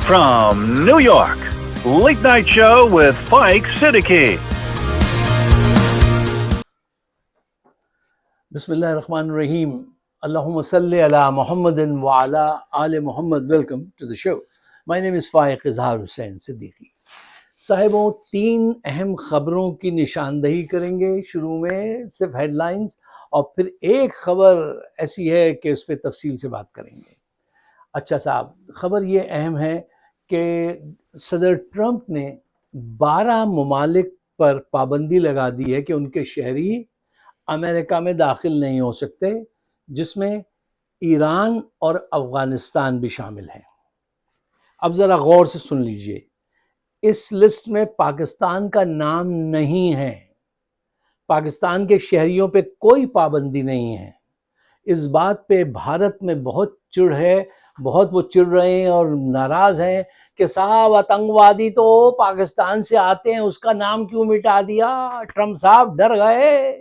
From New York, Late Night Show with Spike Siddiqui. Bismillahirrahmanirrahim. Allahumma salli ala Muhammadin wa ala ali Muhammad. Welcome to the show. My name is Faiq Izhar Hussain Siddiqui. صاحبوں 3 اہم خبروں کی نشاندہی کریں گے شروع میں صرف head lines, اور پھر ایک خبر ایسی ہے کہ اس پہ تفصیل سے بات کریں گے۔ اچھا صاحب، خبر یہ اہم ہے کہ صدر ٹرمپ نے 12 ممالک پر پابندی لگا دی ہے کہ ان کے شہری امریکہ میں داخل نہیں ہو سکتے، جس میں ایران اور افغانستان بھی شامل ہیں۔ اب ذرا غور سے سن لیجئے، اس لسٹ میں پاکستان کا نام نہیں ہے۔ پاکستان کے شہریوں پہ کوئی پابندی نہیں ہے۔ اس بات پہ بھارت میں بہت چڑ ہے، بہت وہ چڑ رہے ہیں اور ناراض ہیں کہ صاحب آتنکوادی تو پاکستان سے آتے ہیں، اس کا نام کیوں مٹا دیا، ٹرمپ صاحب ڈر گئے۔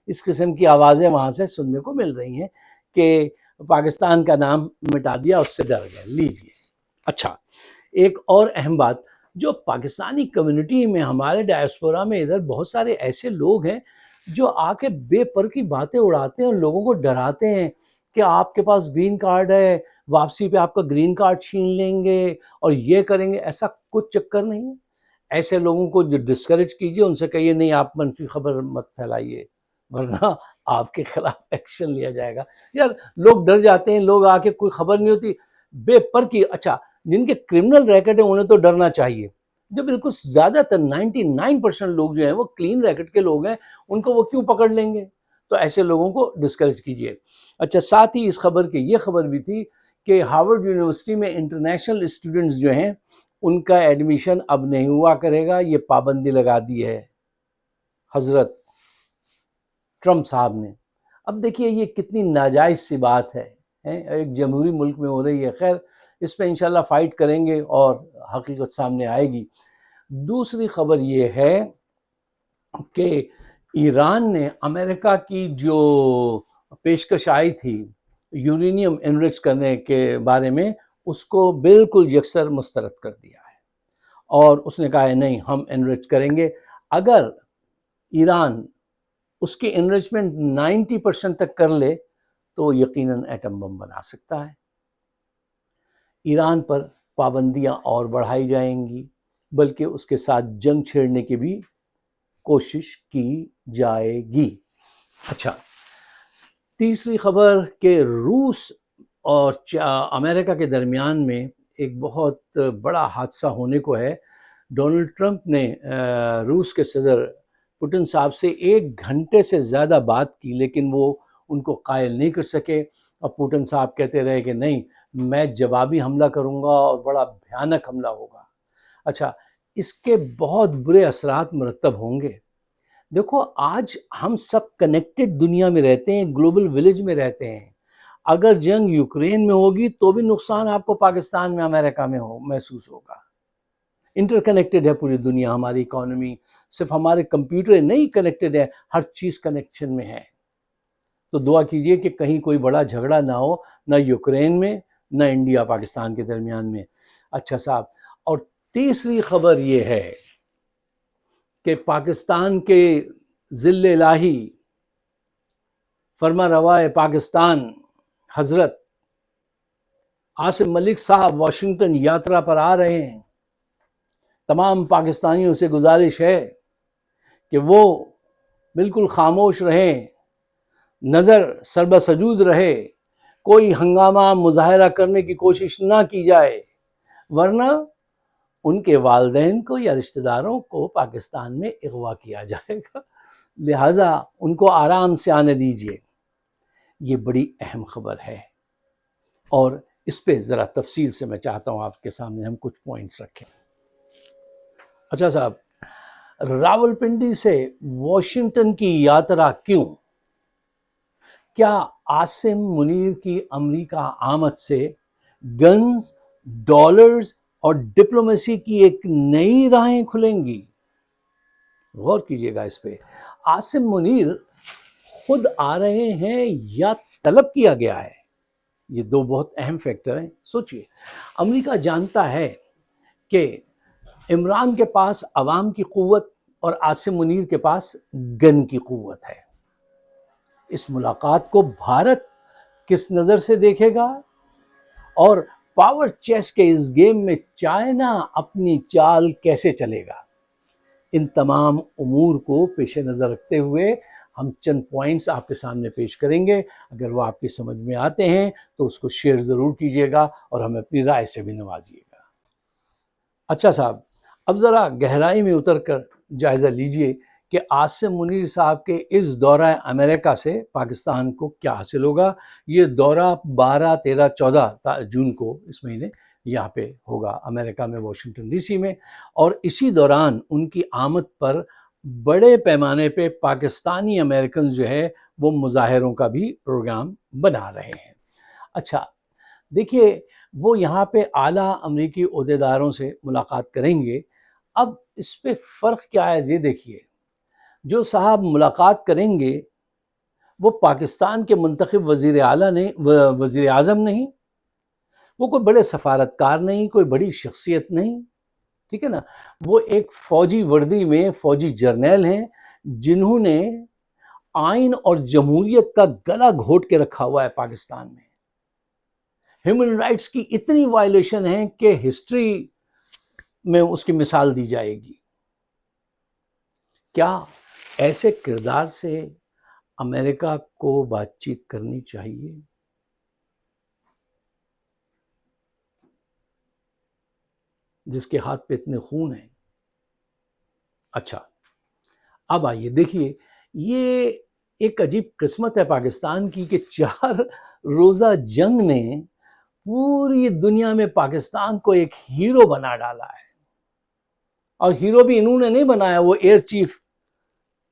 اس قسم کی آوازیں وہاں سے سننے کو مل رہی ہیں کہ پاکستان کا نام مٹا دیا، اس سے ڈر گئے۔ لیجئے، اچھا ایک اور اہم بات، جو پاکستانی کمیونٹی میں ہمارے ڈائسپورا میں ادھر بہت سارے ایسے لوگ ہیں جو آ کے بے پر کی باتیں اڑاتے ہیں اور لوگوں کو ڈراتے ہیں کہ آپ کے پاس گرین کارڈ ہے، واپسی پہ آپ کا گرین کارڈ چھین لیں گے اور یہ کریں گے۔ ایسا کچھ چکر نہیں ہے۔ ایسے لوگوں کو جو ڈسکریج کیجئے، ان سے کہیے نہیں آپ منفی خبر مت پھیلائیے، ورنہ آپ کے خلاف ایکشن لیا جائے گا۔ یار لوگ ڈر جاتے ہیں، لوگ آ کے کوئی خبر نہیں ہوتی بے پر کی۔ اچھا جن کے کرمنل ریکٹ ہیں انہیں تو ڈرنا چاہیے، جو بالکل زیادہ تر 99% لوگ جو ہیں وہ کلین ریکٹ کے لوگ ہیں، ان کو وہ کیوں پکڑ لیں گے؟ تو ایسے لوگوں کو ڈسکریج کیجئے۔ اچھا ساتھ ہی اس خبر کی یہ خبر بھی تھی کہ ہارورڈ یونیورسٹی میں انٹرنیشنل اسٹوڈنٹس جو ہیں ان کا ایڈمیشن اب نہیں ہوا کرے گا، یہ پابندی لگا دی ہے حضرت ٹرمپ صاحب نے۔ اب دیکھیے یہ کتنی ناجائز سی بات ہے، ایک جمہوری ملک میں ہو رہی ہے۔ خیر اس پہ انشاءاللہ فائٹ کریں گے اور حقیقت سامنے آئے گی۔ دوسری خبر یہ ہے کہ ایران نے امریکہ کی جو پیشکش آئی تھی یورینیم انرچ کرنے کے بارے میں، اس کو بالکل یکسر مسترد کر دیا ہے، اور اس نے کہا ہے نہیں ہم انرچ کریں گے۔ اگر ایران اس کی انرچمنٹ 90% تک کر لے تو یقیناً ایٹم بم بنا سکتا ہے۔ ایران پر پابندیاں اور بڑھائی جائیں گی، بلکہ اس کے ساتھ جنگ چھیڑنے کی بھی کوشش کی جائے گی۔ اچھا تیسری خبر کہ روس اور امریکہ کے درمیان میں ایک بہت بڑا حادثہ ہونے کو ہے۔ ڈونلڈ ٹرمپ نے روس کے صدر پوٹن صاحب سے 1 گھنٹے سے زیادہ بات کی، لیکن وہ ان کو قائل نہیں کر سکے، اور پوٹن صاحب کہتے رہے کہ نہیں میں جوابی حملہ کروں گا اور بڑا بھیانک حملہ ہوگا۔ اچھا اس کے بہت برے اثرات مرتب ہوں گے۔ دیکھو آج ہم سب کنیکٹڈ دنیا میں رہتے ہیں، گلوبل ولیج میں رہتے ہیں۔ اگر جنگ یوکرین میں ہوگی تو بھی نقصان آپ کو پاکستان میں، امریکہ میں محسوس ہوگا۔ انٹر کنیکٹڈ ہے پوری دنیا، ہماری اکانومی صرف ہمارے کمپیوٹر نہیں کنیکٹڈ ہے، ہر چیز کنیکشن میں ہے۔ تو دعا کیجئے کہ کہیں کوئی بڑا جھگڑا نہ ہو، نہ یوکرین میں نہ انڈیا پاکستان کے درمیان میں۔ اچھا صاحب، اور تیسری خبر یہ ہے کہ پاکستان کے ذل الہی فرما روا پاکستان حضرت عاصم ملک صاحب واشنگٹن یاترا پر آ رہے ہیں۔ تمام پاکستانیوں سے گزارش ہے کہ وہ بالکل خاموش رہیں، نظر سربسجود رہے، کوئی ہنگامہ مظاہرہ کرنے کی کوشش نہ کی جائے، ورنہ ان کے والدین کو یا رشتہ داروں کو پاکستان میں اغوا کیا جائے گا، لہٰذا ان کو آرام سے آنے دیجیے۔ یہ بڑی اہم خبر ہے، اور اس پہ ذرا تفصیل سے میں چاہتا ہوں آپ کے سامنے ہم کچھ پوائنٹس رکھیں۔ اچھا صاحب، راولپنڈی سے واشنگٹن کی یاترا کیوں؟ کیا عاصم منیر کی امریکہ آمد سے گنز، ڈالرز اور ڈپلومیسی کی ایک نئی راہیں کھلیں گی؟ غور کیجئے گا اس پہ۔ عاصم منیر خود آ رہے ہیں یا طلب کیا گیا ہے؟ یہ 2 بہت اہم فیکٹر ہیں۔ سوچئے، امریکہ جانتا ہے کہ عمران کے پاس عوام کی قوت اور عاصم منیر کے پاس گن کی قوت ہے. اس ملاقات کو بھارت کس نظر سے دیکھے گا اور پاور چیس کے اس گیم میں چائنا اپنی چال کیسے چلے گا؟ ان تمام امور کو پیش نظر رکھتے ہوئے ہم چند پوائنٹس آپ کے سامنے پیش کریں گے. اگر وہ آپ کی سمجھ میں آتے ہیں تو اس کو شیئر ضرور کیجیے گا اور ہمیں اپنی رائے سے بھی نوازیے گا. اچھا صاحب، اب ذرا گہرائی میں اتر کر جائزہ لیجئے کہ عاصم منیر صاحب کے اس دورہ امریکہ سے پاکستان کو کیا حاصل ہوگا. یہ دورہ 12، 13، 14 جون کو اس مہینے یہاں پہ ہوگا امریکہ میں، واشنگٹن ڈی سی میں، اور اسی دوران ان کی آمد پر بڑے پیمانے پہ پاکستانی امریکن جو ہے وہ مظاہروں کا بھی پروگرام بنا رہے ہیں. اچھا دیکھیے، وہ یہاں پہ اعلیٰ امریکی عہدیداروں سے ملاقات کریں گے. اب اس پہ فرق کیا ہے یہ دیکھیے، جو صاحب ملاقات کریں گے وہ پاکستان کے منتخب وزیر اعلیٰ نہیں، وزیر اعظم نہیں، وہ کوئی بڑے سفارتکار نہیں، کوئی بڑی شخصیت نہیں، ٹھیک ہے نا. وہ ایک فوجی وردی میں فوجی جرنیل ہیں جنہوں نے آئین اور جمہوریت کا گلا گھوٹ کے رکھا ہوا ہے پاکستان میں. ہیومن رائٹس کی اتنی وائلیشن ہے کہ ہسٹری میں اس کی مثال دی جائے گی. کیا ایسے کردار سے امریکہ کو بات چیت کرنی چاہیے؟ جس کے ہاتھ پہ اتنے خون ہیں. اچھا اب آئیے دیکھیے، یہ ایک عجیب قسمت ہے پاکستان کی کہ 4 روزہ جنگ نے پوری دنیا میں پاکستان کو ایک ہیرو بنا ڈالا ہے. اور ہیرو بھی انہوں نے نہیں بنایا، وہ ایئر چیف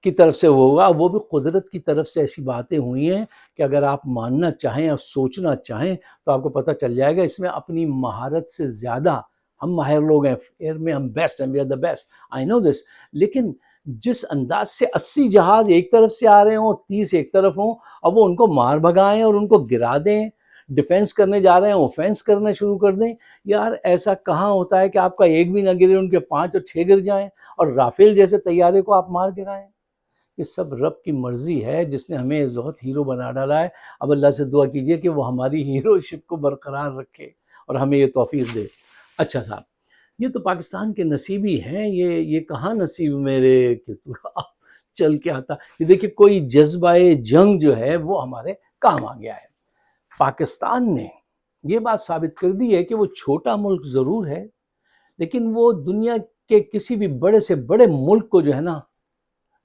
کی طرف سے ہوگا، وہ بھی قدرت کی طرف سے ایسی باتیں ہوئی ہیں کہ اگر آپ ماننا چاہیں اور سوچنا چاہیں تو آپ کو پتہ چل جائے گا. اس میں اپنی مہارت سے زیادہ ہم ماہر لوگ ہیں، ایئر میں ہم بیسٹ ہیں، وی آر دا بیسٹ، آئی نو دس. لیکن جس انداز سے 80 جہاز ایک طرف سے آ رہے ہوں، 30 ایک طرف ہوں، اب وہ ان کو مار بھگائیں اور ان کو گرا دیں، ڈیفینس کرنے جا رہے ہیں اوفینس کرنا شروع کر دیں. یار ایسا کہاں ہوتا ہے کہ آپ کا ایک بھی نہ گرے، ان کے 5 اور 6 گر جائیں، اور رافیل جیسے طیارے کو آپ مار گرائیں. یہ سب رب کی مرضی ہے جس نے ہمیں اس وقت ہیرو بنا ڈالا ہے. اب اللہ سے دعا کیجئے کہ وہ ہماری ہیرو شپ کو برقرار رکھے اور ہمیں یہ توفیق دے. اچھا صاحب، یہ تو پاکستان کے نصیبی ہیں، یہ کہاں نصیب میرے کہ تو چل کے آتا. یہ دیکھیں کوئی جذبہ جنگ جو ہے وہ ہمارے کام آ گیا ہے. پاکستان نے یہ بات ثابت کر دی ہے کہ وہ چھوٹا ملک ضرور ہے لیکن وہ دنیا کے کسی بھی بڑے سے بڑے ملک کو جو ہے نا،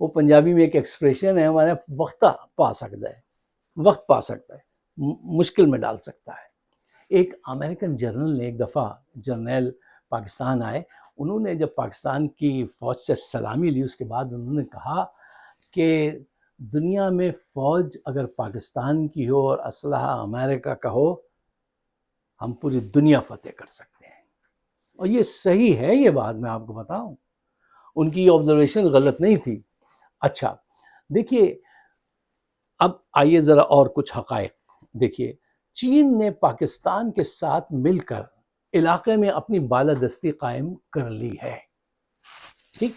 وہ پنجابی میں ایک ایکسپریشن ہے ہمارے، وقت پا سکتا ہے، مشکل میں ڈال سکتا ہے. ایک امریکن جنرل نے ایک دفعہ، جرنیل پاکستان آئے، انہوں نے جب پاکستان کی فوج سے سلامی لی اس کے بعد انہوں نے کہا کہ دنیا میں فوج اگر پاکستان کی ہو اور اسلحہ امریکہ کا ہو، ہم پوری دنیا فتح کر سکتے ہیں. اور یہ صحیح ہے، یہ بات میں آپ کو بتاؤں، ان کی یہ آبزرویشن غلط نہیں تھی. اچھا دیکھیے، اب آئیے ذرا اور کچھ حقائق دیکھیے. چین نے پاکستان کے ساتھ مل کر علاقے میں اپنی بالادستی قائم کر لی ہے، ٹھیک.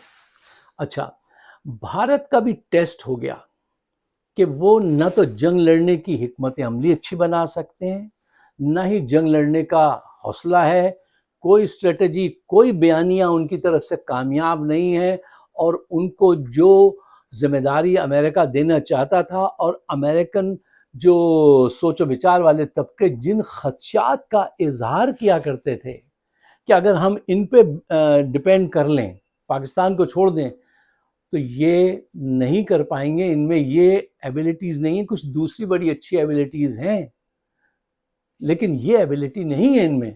اچھا بھارت کا بھی ٹیسٹ ہو گیا کہ وہ نہ تو جنگ لڑنے کی حکمت عملی اچھی بنا سکتے ہیں، نہ ہی جنگ لڑنے کا حوصلہ ہے. کوئی اسٹریٹجی، کوئی بیانیہ ان کی طرف سے کامیاب نہیں ہے. اور ان کو جو ذمہ داری امریکہ دینا چاہتا تھا اور امریکن جو سوچ و بچار والے طبقے جن خدشات کا اظہار کیا کرتے تھے کہ اگر ہم ان پہ ڈیپینڈ کر لیں، پاکستان کو چھوڑ دیں تو یہ نہیں کر پائیں گے، ان میں یہ ایبیلٹیز نہیں ہیں. کچھ دوسری بڑی اچھی ایبیلٹیز ہیں لیکن یہ ایبیلٹی نہیں ہے ان میں.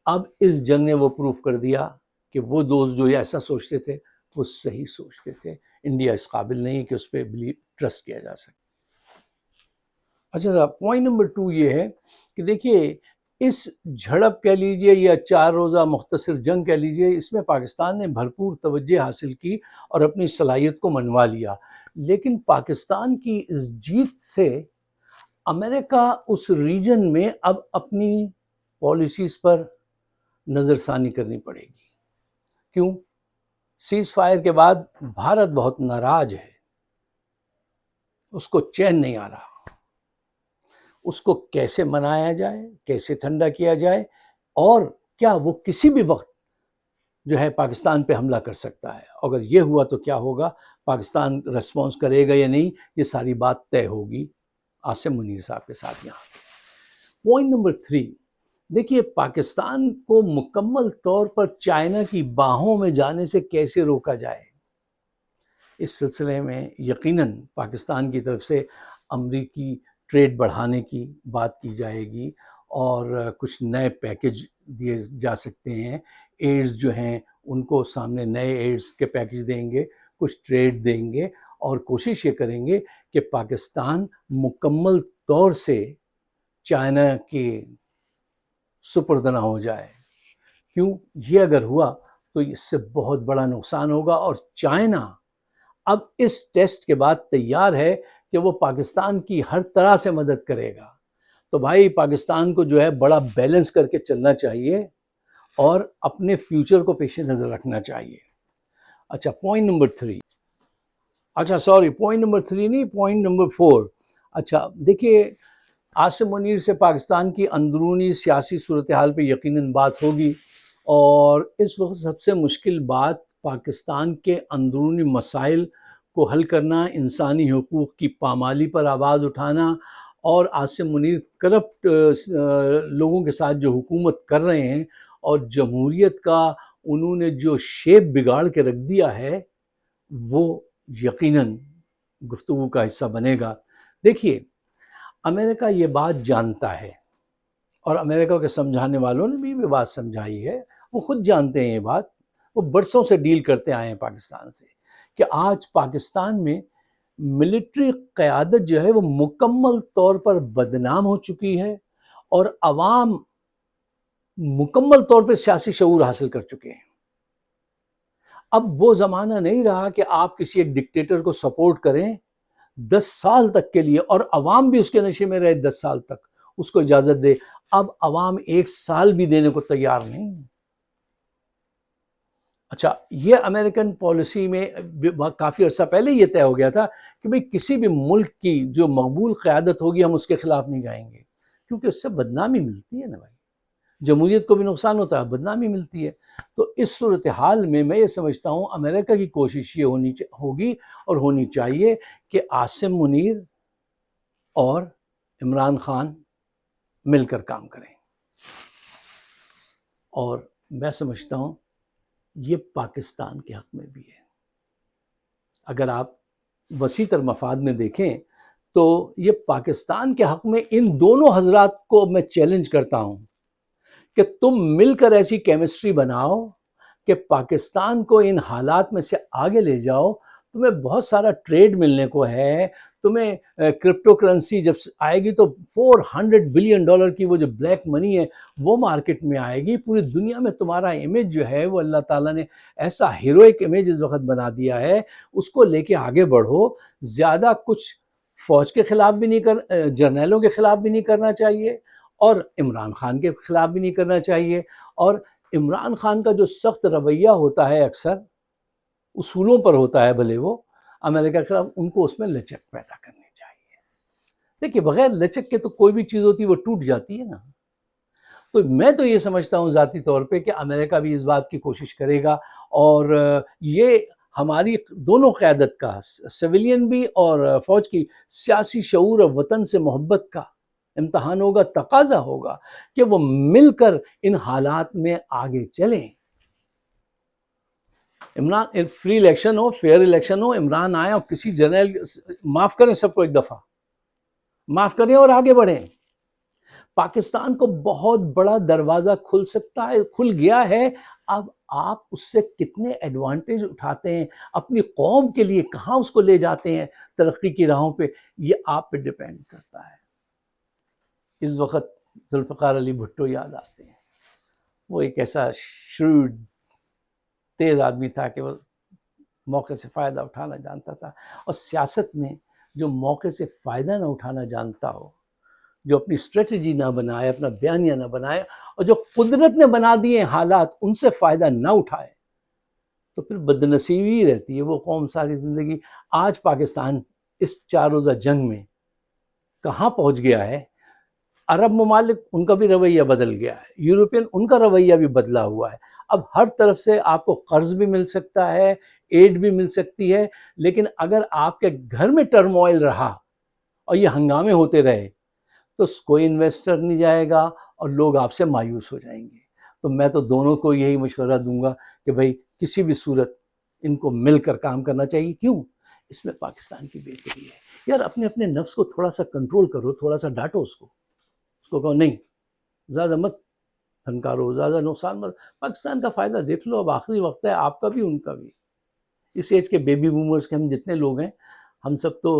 اب اس جنگ نے وہ پروف کر دیا کہ وہ دوست جو ایسا سوچتے تھے وہ صحیح سوچتے تھے. انڈیا اس قابل نہیں کہ اس پہ ٹرسٹ کیا جا سکے. اچھا پوائنٹ نمبر 2 یہ ہے کہ دیکھیے، اس جھڑپ کہہ لیجئے یا 4 روزہ مختصر جنگ کہہ لیجئے، اس میں پاکستان نے بھرپور توجہ حاصل کی اور اپنی صلاحیت کو منوا لیا. لیکن پاکستان کی اس جیت سے امریکہ اس ریجن میں اب اپنی پالیسیز پر نظر ثانی کرنی پڑے گی. کیوں؟ سیز فائر کے بعد بھارت بہت ناراض ہے، اس کو چین نہیں آ رہا، اس کو کیسے منایا جائے، کیسے ٹھنڈا کیا جائے، اور کیا وہ کسی بھی وقت جو ہے پاکستان پہ حملہ کر سکتا ہے۔ اگر یہ ہوا تو کیا ہوگا، پاکستان ریسپانس کرے گا یا نہیں، یہ ساری بات طے ہوگی عاصم منیر صاحب کے ساتھ یہاں۔ پوائنٹ نمبر 3، دیکھیے پاکستان کو مکمل طور پر چائنا کی باہوں میں جانے سے کیسے روکا جائے۔ اس سلسلے میں یقیناً پاکستان کی طرف سے امریکی ٹریڈ بڑھانے کی بات کی جائے گی، اور کچھ نئے پیکج دیے جا سکتے ہیں۔ ایڈز جو ہیں ان کو سامنے نئے ایڈز کے پیکج دیں گے، کچھ ٹریڈ دیں گے، اور کوشش یہ کریں گے کہ پاکستان مکمل طور سے چائنا کے سپرد نہ ہو جائے۔ کیوں؟ یہ اگر ہوا تو اس سے بہت بڑا نقصان ہوگا، اور چائنا اب اس ٹیسٹ کے بعد تیار ہے کہ وہ پاکستان کی ہر طرح سے مدد کرے گا۔ تو بھائی پاکستان کو جو ہے بڑا بیلنس کر کے چلنا چاہیے اور اپنے فیوچر کو پیش نظر رکھنا چاہیے۔ اچھا پوائنٹ نمبر 3، پوائنٹ نمبر 3 نہیں، پوائنٹ نمبر 4۔ اچھا دیکھیے عاصم منیر سے پاکستان کی اندرونی سیاسی صورتحال پہ یقیناً بات ہوگی، اور اس وقت سب سے مشکل بات پاکستان کے اندرونی مسائل کو حل کرنا، انسانی حقوق کی پامالی پر آواز اٹھانا، اور عاصم منیر کرپٹ لوگوں کے ساتھ جو حکومت کر رہے ہیں اور جمہوریت کا انہوں نے جو شیپ بگاڑ کے رکھ دیا ہے، وہ یقیناً گفتگو کا حصہ بنے گا۔ دیکھیے امریکہ یہ بات جانتا ہے، اور امریکہ کے سمجھانے والوں نے بھی بات سمجھائی ہے، وہ خود جانتے ہیں یہ بات، وہ برسوں سے ڈیل کرتے آئے ہیں پاکستان سے، کہ آج پاکستان میں ملٹری قیادت جو ہے وہ مکمل طور پر بدنام ہو چکی ہے، اور عوام مکمل طور پر سیاسی شعور حاصل کر چکے ہیں۔ اب وہ زمانہ نہیں رہا کہ آپ کسی ایک ڈکٹیٹر کو سپورٹ کریں 10 سال تک کے لیے، اور عوام بھی اس کے نشے میں رہے 10 سال تک، اس کو اجازت دے۔ اب عوام 1 سال بھی دینے کو تیار نہیں۔ اچھا یہ امریکن پالیسی میں کافی عرصہ پہلے یہ طے ہو گیا تھا کہ بھئی کسی بھی ملک کی جو مقبول قیادت ہوگی ہم اس کے خلاف نہیں جائیں گے، کیونکہ اس سے بدنامی ملتی ہے نا بھائی، جمہوریت کو بھی نقصان ہوتا ہے، بدنامی ملتی ہے۔ تو اس صورتحال میں میں یہ سمجھتا ہوں امریکہ کی کوشش یہ ہوگی اور ہونی چاہیے کہ عاصم منیر اور عمران خان مل کر کام کریں، اور میں سمجھتا ہوں یہ پاکستان کے حق میں بھی ہے۔ اگر آپ وسیع تر مفاد میں دیکھیں تو یہ پاکستان کے حق میں ان دونوں حضرات کو میں چیلنج کرتا ہوں کہ تم مل کر ایسی کیمسٹری بناؤ کہ پاکستان کو ان حالات میں سے آگے لے جاؤ۔ تمہیں بہت سارا ٹریڈ ملنے کو ہے، تمہیں کرپٹو کرنسی جب آئے گی تو $400 بلین کی وہ جو بلیک منی ہے وہ مارکیٹ میں آئے گی، پوری دنیا میں تمہارا امیج جو ہے وہ اللہ تعالیٰ نے ایسا ہیروئک امیج اس وقت بنا دیا ہے، اس کو لے کے آگے بڑھو۔ زیادہ کچھ فوج کے خلاف بھی نہیں جرنیلوں کے خلاف بھی نہیں کرنا چاہیے، اور عمران خان کے خلاف بھی نہیں کرنا چاہیے، اور عمران خان کا جو سخت رویہ ہوتا ہے اکثر اصولوں پر ہوتا ہے، بھلے وہ امریکہ کے خلاف، ان کو اس میں لچک پیدا کرنی چاہیے۔ دیکھیے بغیر لچک کے تو کوئی بھی چیز ہوتی ہے وہ ٹوٹ جاتی ہے نا۔ تو میں تو یہ سمجھتا ہوں ذاتی طور پہ کہ امریکہ بھی اس بات کی کوشش کرے گا، اور یہ ہماری دونوں قیادت کا، سویلین بھی اور فوج کی، سیاسی شعور اور وطن سے محبت کا امتحان ہوگا، تقاضا ہوگا کہ وہ مل کر ان حالات میں آگے چلیں۔ عمران فری الیکشن ہو، فیئر الیکشن ہو، عمران آئے اور کسی جنرل معاف کریں، سب کو ایک دفعہ معاف کریں اور آگے بڑھیں۔ پاکستان کو بہت بڑا دروازہ کھل سکتا ہے، کھل گیا ہے۔ اب آپ اس سے کتنے ایڈوانٹیج اٹھاتے ہیں، اپنی قوم کے لیے کہاں اس کو لے جاتے ہیں ترقی کی راہوں پہ، یہ آپ پہ ڈیپینڈ کرتا ہے۔ اس وقت ذوالفقار علی بھٹو یاد آتے ہیں، وہ ایک ایسا شروڈ تیز آدمی تھا کہ وہ موقع سے فائدہ اٹھانا جانتا تھا، اور سیاست میں جو موقع سے فائدہ نہ اٹھانا جانتا ہو، جو اپنی اسٹریٹجی نہ بنائے، اپنا بیانیہ نہ بنائے، اور جو قدرت نے بنا دیے حالات ان سے فائدہ نہ اٹھائے، تو پھر بدنصیبی رہتی ہے وہ قوم ساری زندگی. آج پاکستان اس 4 روزہ جنگ میں کہاں پہنچ گیا ہے؟ عرب ممالک ان کا بھی رویہ بدل گیا ہے، یورپین ان کا رویہ بھی بدلا ہوا ہے. اب ہر طرف سے آپ کو قرض بھی مل سکتا ہے، ایڈ بھی مل سکتی ہے، لیکن اگر آپ کے گھر میں ٹرموائل رہا اور یہ ہنگامے ہوتے رہے تو کوئی انویسٹر نہیں جائے گا اور لوگ آپ سے مایوس ہو جائیں گے. تو میں تو دونوں کو یہی مشورہ دوں گا کہ بھائی کسی بھی صورت ان کو مل کر کام کرنا چاہیے. کیوں؟ اس میں پاکستان کی بہتری ہے. یار اپنے اپنے نفس کو تھوڑا سا کنٹرول کرو، تھوڑا سا ڈانٹو اس کو کہو نہیں زیادہ مت پھنکارو، زیادہ نقصان مت. پاکستان کا فائدہ دیکھ لو، اب آخری وقت ہے آپ کا بھی ان کا بھی. اس ایج کے بیبی بومرز کے ہم جتنے لوگ ہیں ہم سب تو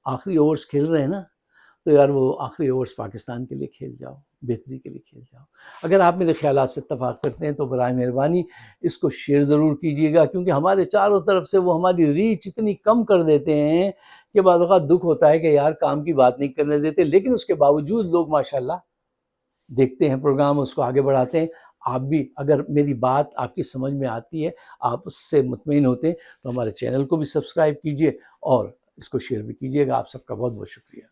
آخری اوورز کھیل رہے ہیں نا، تو یار وہ آخری اوورز پاکستان کے لیے کھیل جاؤ، بہتری کے لیے کھیل جاؤ. اگر آپ میرے خیالات سے اتفاق کرتے ہیں تو برائے مہربانی اس کو شیئر ضرور کیجیے گا، کیونکہ ہمارے چاروں طرف سے وہ ہماری ریچ اتنی کم کر دیتے ہیں کہ بعض اوقات دکھ ہوتا ہے کہ یار کام کی بات نہیں کرنے دیتے، لیکن اس کے باوجود لوگ ماشاءاللہ دیکھتے ہیں پروگرام، اس کو آگے بڑھاتے ہیں. آپ بھی اگر میری بات آپ کی سمجھ میں آتی ہے، آپ اس سے مطمئن ہوتے ہیں، تو ہمارے چینل کو بھی سبسکرائب کیجیے اور اس کو شیئر بھی کیجیے گا. آپ سب کا بہت بہت شکریہ.